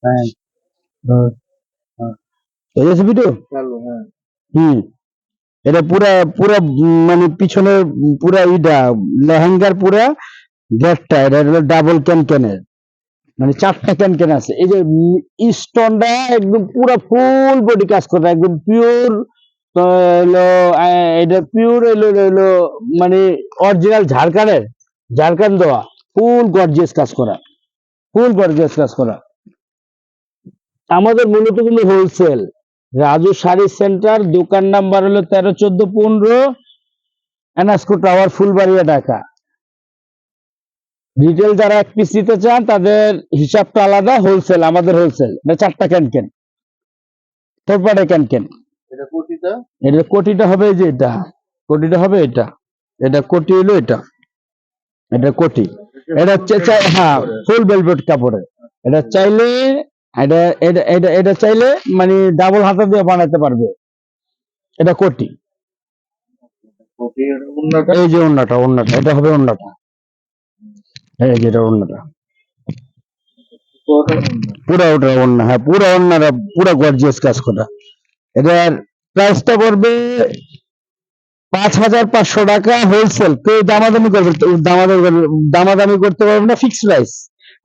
হ্যাঁ এই যে ভিডিও চালু, হ্যাঁ। হুম এটা পুরা পুরা মানে পিছনে পুরা ইটা লেহেঙ্গার পুরা গেটটা এটা হলো ডাবল ক্যানকেনের মানে 4টা ক্যানকেন আছে। এই যে স্টোনটা একদম পুরা ফুল বডি কাজ করে একদম পিওর হলো এটা পিওর হলো মানে অরিজিনাল ঝাড়খণ্ড দেওয়া ফুল গর্জিয়াস কাজ করা ফুল গর্জিয়াস কাজ করা। আমাদের মূলত কিন্তু হোলসেল রাজু শাড়ি সেন্টার, দোকান নাম্বার হলো 13-14-15 এনএসকো টাওয়ার, ফুলবাড়িয়া, ঢাকা। রিটেল যারা এক পিস নিতে চান তাদের হিসাবটা আলাদা, হোলসেল আমাদের হোলসেল। এটা 4টা ক্যানকেন, থোরপাটে ক্যানকেন। এটা কোটিটা? এটা কোটিটা হবে এই যে এটা, কোটিটা হবে এটা, এটা কোটি হলো এটা, এটা কোটি। এটা হ্যাঁ ফুল ভেলভেট কাপড়ে। এটা চাইলে এটা এটা এটা এটা চাইলে মানে ডাবল হাতা দিয়ে বানাতে পারবে। এটা কোটি। এই যে ওন্নাটা এটা হবে ওন্নাটা, এই যে এটা ওন্নাটা পুরা ওটা ওন্না, হ্যাঁ পুরা ওন্নাটা পুরা গর্জিয়াস কাজ করা। এটার প্রাইসটা পড়বে 5,500 টাকা হোলসেল। কেউ দামাদামি করতে পারবে না, ফিক্স প্রাইস।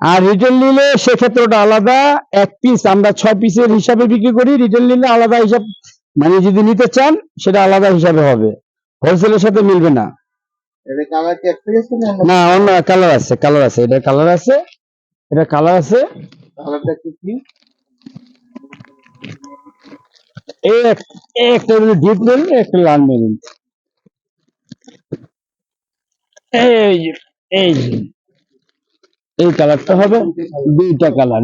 আর রিটেল নিলে সেক্ষেত্রে ওটা আলাদা, এক পিস আমরা 6 পিসের হিসাবে বিক্রি করি। রিটেল নিলে আলাদা হিসাব, মানে যদি নিতে চান সেটা আলাদা হিসাবে হবে, হোলসেলের সাথে মিলবে না। না অন্য কালার আছে, এটা কালার আছে, এটা কালার আছে। একটা ডিপ মেরুন, একটা লাল মেরুন। এই কালারটা হবে দুইটা কালার,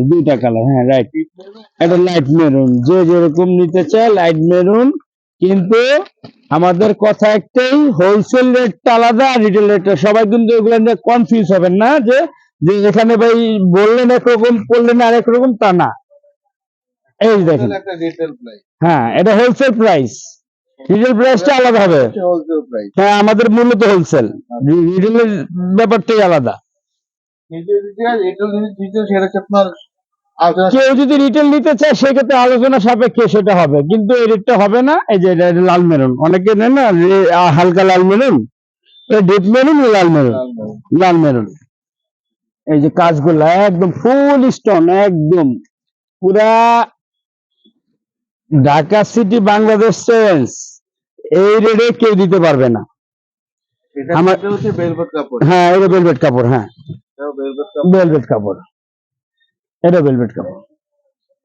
হ্যাঁ রাইট। এটা লাইট মেরুন, যে যেরকম নিতে চায় লাইট মেরুন। কিন্তু আমাদের কথা একটাই, হোলসেল রেটটা আলাদা, রিটেল রেটটা। সবাই কিন্তু এগুলো নিয়ে কনফিউজ হবেন না যে এখানে ভাই বললেন একরকম করলেন আরেক রকম, তা না। এই দেখেন, হ্যাঁ এটা হোলসেল প্রাইস, রিটেল প্রাইসটা আলাদা হবে। হ্যাঁ আমাদের মূলত হোলসেল, রিটেলের ব্যাপারটাই আলাদা। কেউ যদি রিটেল নিতে চায় সেক্ষেত্রে আলোচনা সাপেক্ষে সেটা হবে, কিন্তু এই রেটটা হবে না। এই যে এটা লাল মেরুন, অনেকে নেন না হালকা লাল মেরুন, ডিপ মেরুন, লাল মেরুন। এই যে কাজগুলা একদম ফুল স্টোন, একদম পুরা ঢাকা সিটি বাংলাদেশ চেঞ্জ, এই রেটে কেউ দিতে পারবে না। আমার হ্যাঁ এটা ভেলভেট কাপড়, হ্যাঁ ভেলভেট কাপড়, এটা ভেলভেট কাপড়।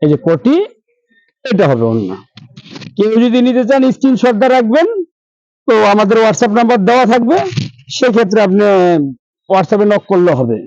এই যে কোটি, এটা হবে অন্য। কেউ যদি নিতে চান স্ক্রিনশটটা রাখবেন, তো আমাদের হোয়াটসঅ্যাপ নাম্বার দেওয়া থাকবে, সেক্ষেত্রে আপনি হোয়াটসঅ্যাপে নক করলে হবে।